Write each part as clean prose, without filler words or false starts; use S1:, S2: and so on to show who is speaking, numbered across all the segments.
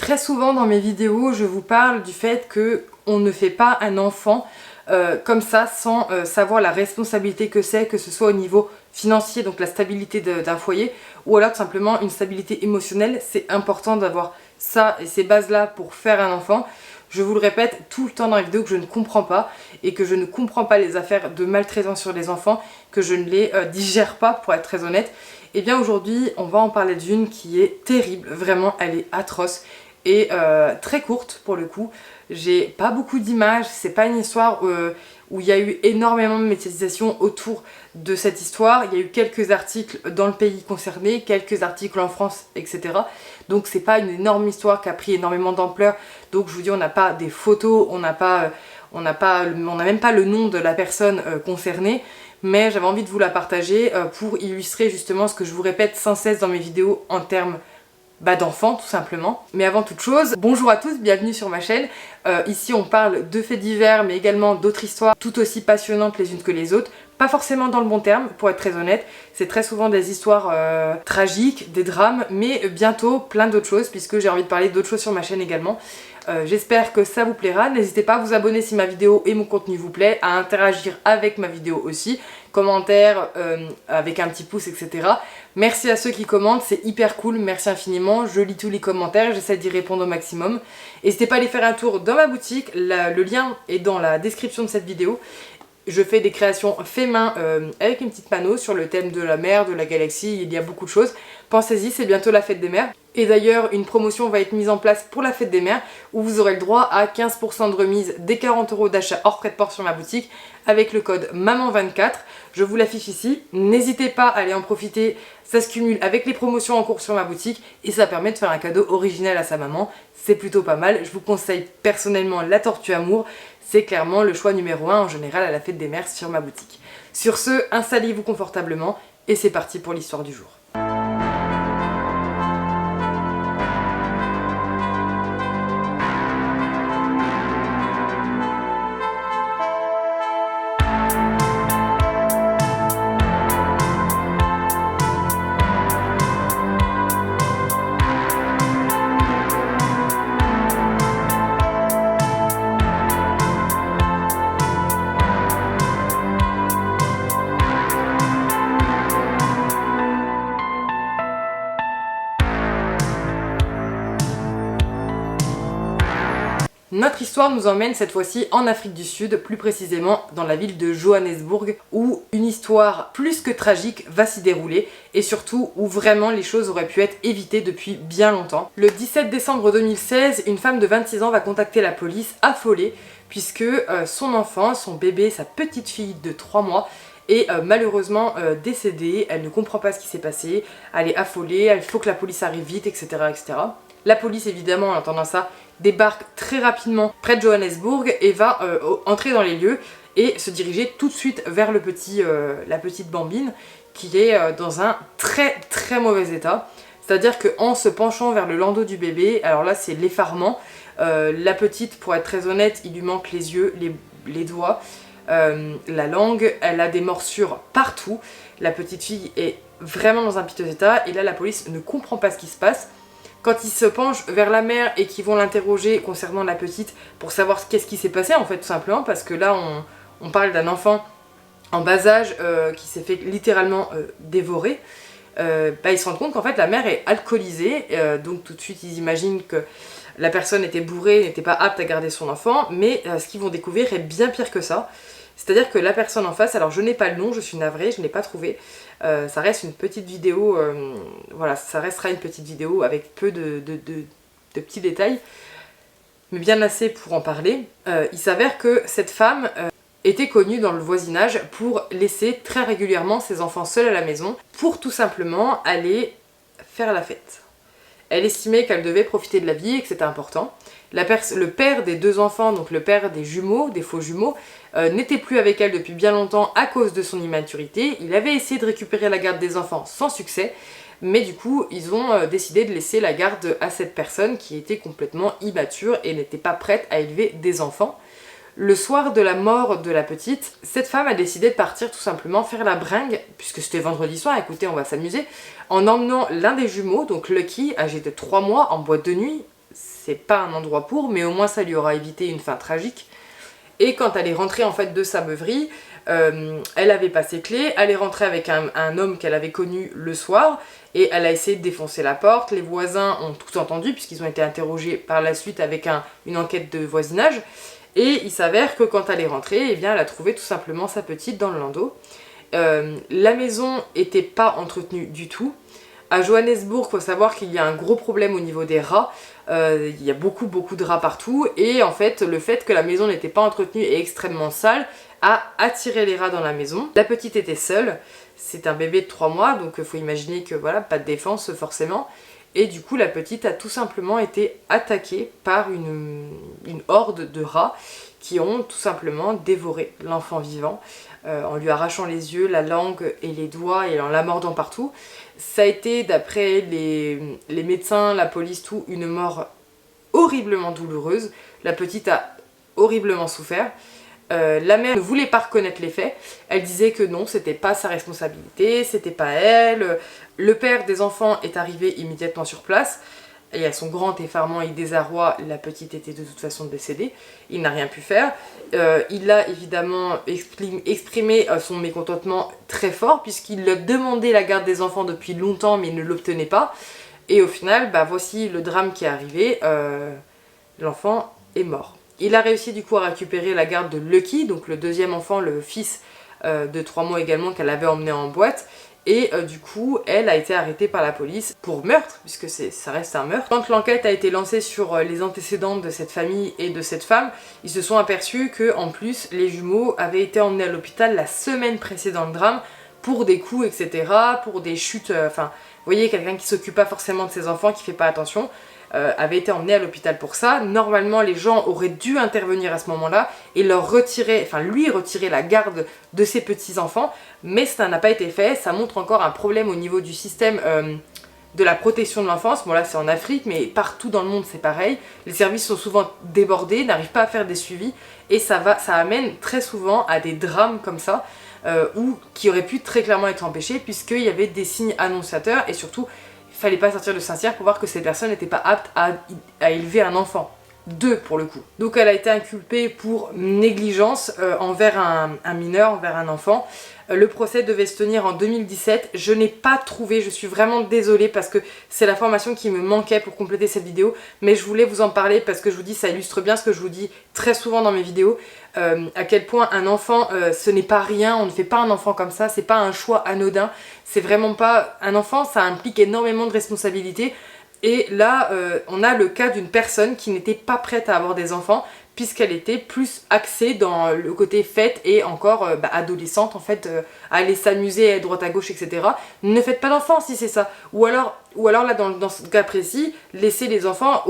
S1: Très souvent dans mes vidéos, je vous parle du fait qu'on ne fait pas un enfant comme ça sans savoir la responsabilité que c'est, que ce soit au niveau financier, donc la stabilité d'un foyer, ou alors tout simplement une stabilité émotionnelle. C'est important d'avoir ça et ces bases-là pour faire un enfant. Je vous le répète tout le temps dans les vidéos que je ne comprends pas et que je ne comprends pas les affaires de maltraitance sur les enfants, que je ne les digère pas pour être très honnête. Et bien aujourd'hui, on va en parler d'une qui est terrible, vraiment elle est atroce et très courte pour le coup. J'ai pas beaucoup d'images, c'est pas une histoire où il y a eu énormément de médiatisation autour de cette histoire. Il y a eu quelques articles dans le pays concerné, quelques articles en France, etc. Donc c'est pas une énorme histoire qui a pris énormément d'ampleur. Donc je vous dis, on n'a pas des photos, on n'a même pas le nom de la personne concernée. Mais j'avais envie de vous la partager pour illustrer justement ce que je vous répète sans cesse dans mes vidéos en termes d'enfants tout simplement. Mais avant toute chose, bonjour à tous, bienvenue sur ma chaîne. Ici on parle de faits divers mais également d'autres histoires tout aussi passionnantes les unes que les autres. Pas forcément dans le bon terme, pour être très honnête. C'est très souvent des histoires tragiques, des drames, mais bientôt plein d'autres choses puisque j'ai envie de parler d'autres choses sur ma chaîne également. J'espère que ça vous plaira. N'hésitez pas à vous abonner si ma vidéo et mon contenu vous plaît, à interagir avec ma vidéo aussi, commentaires, avec un petit pouce, etc. Merci à ceux qui commentent, c'est hyper cool, merci infiniment. Je lis tous les commentaires, j'essaie d'y répondre au maximum. N'hésitez pas à aller faire un tour dans ma boutique, le lien est dans la description de cette vidéo. Je fais des créations fait main avec une petite panneau sur le thème de la mer, de la galaxie, il y a beaucoup de choses. Pensez-y, c'est bientôt la fête des mères. Et d'ailleurs, une promotion va être mise en place pour la fête des mères où vous aurez le droit à 15% de remise des 40 € d'achat hors frais de port sur ma boutique avec le code MAMAN24. Je vous l'affiche ici. N'hésitez pas à aller en profiter, ça se cumule avec les promotions en cours sur ma boutique et ça permet de faire un cadeau original à sa maman. C'est plutôt pas mal. Je vous conseille personnellement la Tortue Amour. C'est clairement le choix numéro 1 en général à la fête des mères sur ma boutique. Sur ce, installez-vous confortablement et c'est parti pour l'histoire du jour. Notre histoire nous emmène cette fois-ci en Afrique du Sud, plus précisément dans la ville de Johannesburg, où une histoire plus que tragique va s'y dérouler et surtout où vraiment les choses auraient pu être évitées depuis bien longtemps. Le 17 décembre 2016, une femme de 26 ans va contacter la police affolée puisque son enfant, son bébé, sa petite fille de 3 mois est malheureusement décédée. Elle ne comprend pas ce qui s'est passé, elle est affolée, il faut que la police arrive vite, etc. etc. La police évidemment en entendant ça débarque très rapidement près de Johannesburg et va entrer dans les lieux et se diriger tout de suite vers la petite bambine qui est dans un très très mauvais état. C'est-à-dire qu'en se penchant vers le landau du bébé, alors là c'est l'effarement, la petite, pour être très honnête, il lui manque les yeux, les doigts, la langue, elle a des morsures partout, la petite fille est vraiment dans un piteux état et là la police ne comprend pas ce qui se passe. Quand ils se penchent vers la mère et qu'ils vont l'interroger concernant la petite pour savoir qu'est-ce qui s'est passé en fait tout simplement, parce que là on parle d'un enfant en bas âge qui s'est fait littéralement dévorer, ils se rendent compte qu'en fait la mère est alcoolisée, donc tout de suite ils imaginent que la personne était bourrée, n'était pas apte à garder son enfant, mais ce qu'ils vont découvrir est bien pire que ça. C'est-à-dire que la personne en face, alors je n'ai pas le nom, je suis navrée, je ne l'ai pas trouvé, ça reste une petite vidéo, voilà, ça restera une petite vidéo avec peu de petits détails, mais bien assez pour en parler. Il s'avère que cette femme était connue dans le voisinage pour laisser très régulièrement ses enfants seuls à la maison, pour tout simplement aller faire la fête. Elle estimait qu'elle devait profiter de la vie et que c'était important. Le père des deux enfants, donc le père des jumeaux, des faux jumeaux, n'était plus avec elle depuis bien longtemps à cause de son immaturité. Il avait essayé de récupérer la garde des enfants sans succès, mais du coup ils ont décidé de laisser la garde à cette personne qui était complètement immature et n'était pas prête à élever des enfants. Le soir de la mort de la petite, cette femme a décidé de partir tout simplement faire la bringue, puisque c'était vendredi soir, écoutez on va s'amuser, en emmenant l'un des jumeaux, donc Lucky, âgé de 3 mois, en boîte de nuit, c'est pas un endroit pour, mais au moins ça lui aura évité une fin tragique. Et quand elle est rentrée en fait de sa beuverie, elle avait pas ses clés, elle est rentrée avec un homme qu'elle avait connu le soir, et elle a essayé de défoncer la porte. Les voisins ont tout entendu, puisqu'ils ont été interrogés par la suite avec une enquête de voisinage, et il s'avère que quand elle est rentrée, eh bien, elle a trouvé tout simplement sa petite dans le landau. La maison était pas entretenue du tout. À Johannesburg, il faut savoir qu'il y a un gros problème au niveau des rats. Il y a beaucoup de rats partout, et en fait le fait que la maison n'était pas entretenue et extrêmement sale a attiré les rats dans la maison. La petite était seule, c'est un bébé de 3 mois, donc il faut imaginer que voilà, pas de défense forcément, et du coup la petite a tout simplement été attaquée par une horde de rats qui ont tout simplement dévoré l'enfant vivant, en lui arrachant les yeux, la langue et les doigts, et en la mordant partout. Ça a été, d'après les médecins, la police, tout, une mort horriblement douloureuse. La petite a horriblement souffert. La mère ne voulait pas reconnaître les faits. Elle disait que non, c'était pas sa responsabilité, c'était pas elle. Le père des enfants est arrivé immédiatement sur place. Et à son grand effarement et désarroi, la petite était de toute façon décédée. Il n'a rien pu faire. Il a évidemment exprimé son mécontentement très fort, puisqu'il a demandé la garde des enfants depuis longtemps, mais il ne l'obtenait pas. Et au final, voici le drame qui est arrivé. L'enfant est mort. Il a réussi du coup à récupérer la garde de Lucky, donc le deuxième enfant, le fils de 3 mois également, qu'elle avait emmené en boîte. Et du coup, elle a été arrêtée par la police pour meurtre, puisque ça reste un meurtre. Quand l'enquête a été lancée sur les antécédents de cette famille et de cette femme, ils se sont aperçus que, en plus, les jumeaux avaient été emmenés à l'hôpital la semaine précédant le drame pour des coups, etc., pour des chutes. Enfin, vous voyez, quelqu'un qui s'occupe pas forcément de ses enfants, qui fait pas attention. Avait été emmené à l'hôpital pour ça. Normalement, les gens auraient dû intervenir à ce moment-là et lui retirer la garde de ses petits-enfants, mais ça n'a pas été fait. Ça montre encore un problème au niveau du système de la protection de l'enfance. Bon là c'est en Afrique, mais partout dans le monde c'est pareil. Les services sont souvent débordés, n'arrivent pas à faire des suivis, et ça amène très souvent à des drames comme ça, qui auraient pu très clairement être empêchés, puisqu'il y avait des signes annonciateurs, et surtout il fallait pas sortir de Saint-Cyr pour voir que ces personnes n'étaient pas aptes à élever un enfant. 2 pour le coup. Donc elle a été inculpée pour négligence envers un mineur, envers un enfant. Le procès devait se tenir en 2017. Je n'ai pas trouvé, je suis vraiment désolée parce que c'est l'information qui me manquait pour compléter cette vidéo, mais je voulais vous en parler parce que je vous dis, ça illustre bien ce que je vous dis très souvent dans mes vidéos, à quel point un enfant, ce n'est pas rien, on ne fait pas un enfant comme ça, c'est pas un choix anodin, c'est vraiment pas... Un enfant, ça implique énormément de responsabilités. Et là, on a le cas d'une personne qui n'était pas prête à avoir des enfants, puisqu'elle était plus axée dans le côté fête et encore adolescente, en fait, à aller s'amuser à droite à gauche, etc. Ne faites pas d'enfants si c'est ça. Ou alors là, dans ce cas précis, laissez les enfants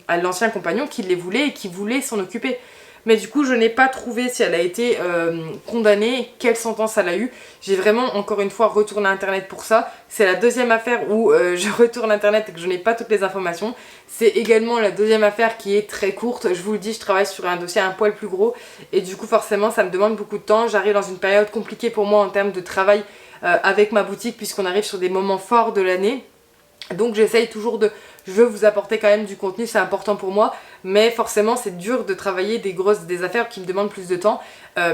S1: à l'ancien compagnon qui les voulait et qui voulait s'en occuper. Mais du coup, je n'ai pas trouvé si elle a été condamnée, quelle sentence elle a eu. J'ai vraiment, encore une fois, retourné internet pour ça. C'est la deuxième affaire où je retourne internet et que je n'ai pas toutes les informations. C'est également la deuxième affaire qui est très courte. Je vous le dis, je travaille sur un dossier un poil plus gros. Et du coup, forcément, ça me demande beaucoup de temps. J'arrive dans une période compliquée pour moi en termes de travail avec ma boutique, puisqu'on arrive sur des moments forts de l'année. Donc j'essaye toujours je veux vous apporter quand même du contenu, c'est important pour moi, mais forcément c'est dur de travailler des affaires qui me demandent plus de temps,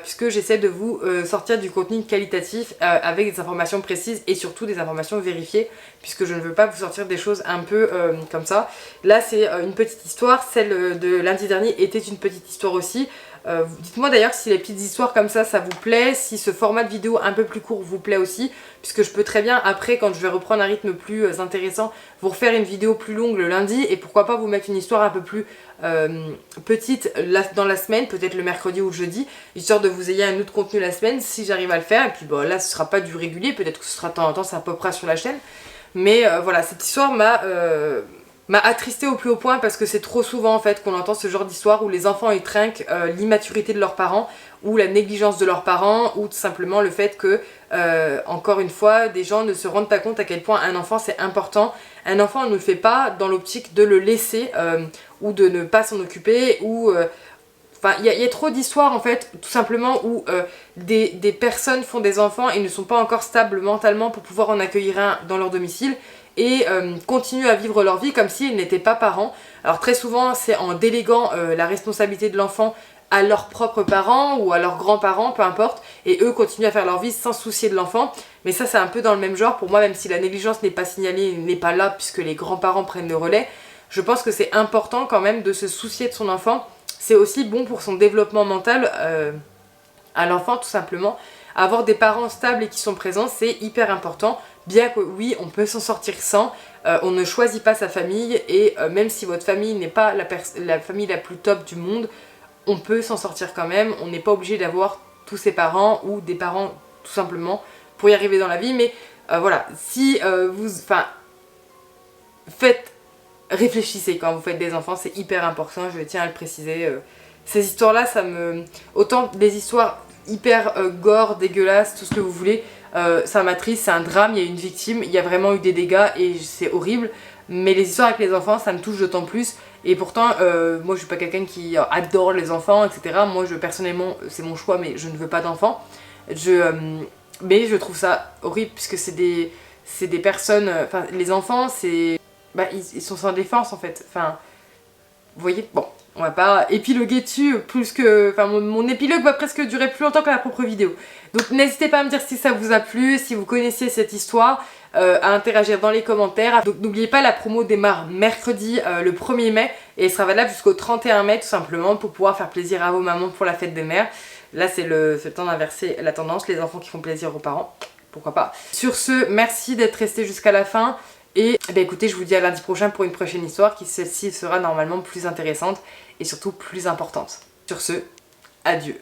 S1: puisque j'essaie de vous sortir du contenu qualitatif avec des informations précises et surtout des informations vérifiées, puisque je ne veux pas vous sortir des choses un peu comme ça. Là c'est une petite histoire, celle de lundi dernier était une petite histoire aussi. Dites-moi d'ailleurs si les petites histoires comme ça vous plaît, si ce format de vidéo un peu plus court vous plaît aussi, puisque je peux très bien après, quand je vais reprendre un rythme plus intéressant, vous refaire une vidéo plus longue le lundi, et pourquoi pas vous mettre une histoire un peu plus petite dans la semaine, peut-être le mercredi ou le jeudi, histoire de vous ayez un autre contenu la semaine si j'arrive à le faire. Et puis bon, là ce sera pas du régulier, peut-être que ce sera de temps en temps, ça popera sur la chaîne, mais voilà, cette histoire m'a attristée au plus haut point, parce que c'est trop souvent en fait qu'on entend ce genre d'histoire où les enfants ils trinquent l'immaturité de leurs parents, ou la négligence de leurs parents, ou tout simplement le fait que, encore une fois, des gens ne se rendent pas compte à quel point un enfant c'est important. Un enfant on ne le fait pas dans l'optique de le laisser ou de ne pas s'en occuper, ou... Enfin, il y a trop d'histoires en fait, tout simplement, où des personnes font des enfants et ne sont pas encore stables mentalement pour pouvoir en accueillir un dans leur domicile. et continuent à vivre leur vie comme s'ils n'étaient pas parents. Alors très souvent c'est en déléguant la responsabilité de l'enfant à leurs propres parents ou à leurs grands-parents, peu importe, et eux continuent à faire leur vie sans se soucier de l'enfant. Mais ça c'est un peu dans le même genre pour moi, même si la négligence n'est pas signalée, n'est pas là puisque les grands-parents prennent le relais. Je pense que c'est important quand même de se soucier de son enfant. C'est aussi bon pour son développement mental à l'enfant tout simplement. Avoir des parents stables et qui sont présents, c'est hyper important. Bien que oui, on peut s'en sortir sans, on ne choisit pas sa famille et même si votre famille n'est pas la famille la plus top du monde, on peut s'en sortir quand même. On n'est pas obligé d'avoir tous ses parents ou des parents tout simplement pour y arriver dans la vie. Mais voilà, si réfléchissez quand vous faites des enfants, c'est hyper important, je tiens à le préciser. Ces histoires-là, autant des histoires hyper gore, dégueulasses, tout ce que vous voulez, ça m'attriste, c'est un drame, il y a une victime, il y a vraiment eu des dégâts et c'est horrible. Mais les histoires avec les enfants, ça me touche d'autant plus. Et pourtant, moi je suis pas quelqu'un qui adore les enfants, etc. Moi personnellement, c'est mon choix, mais je ne veux pas d'enfants. Mais je trouve ça horrible puisque c'est des personnes... Enfin, les enfants, c'est... Bah, ils sont sans défense en fait. Enfin, vous voyez, bon, on va pas épiloguer dessus plus que... Enfin, mon épilogue va presque durer plus longtemps que la propre vidéo. Donc n'hésitez pas à me dire si ça vous a plu, si vous connaissiez cette histoire, à interagir dans les commentaires. Donc n'oubliez pas, la promo démarre mercredi le 1er mai et elle sera valable jusqu'au 31 mai tout simplement pour pouvoir faire plaisir à vos mamans pour la fête des mères. Là c'est le temps d'inverser la tendance, les enfants qui font plaisir aux parents, pourquoi pas. Sur ce, merci d'être resté jusqu'à la fin. Et écoutez, je vous dis à lundi prochain pour une prochaine histoire qui celle-ci sera normalement plus intéressante et surtout plus importante. Sur ce, adieu.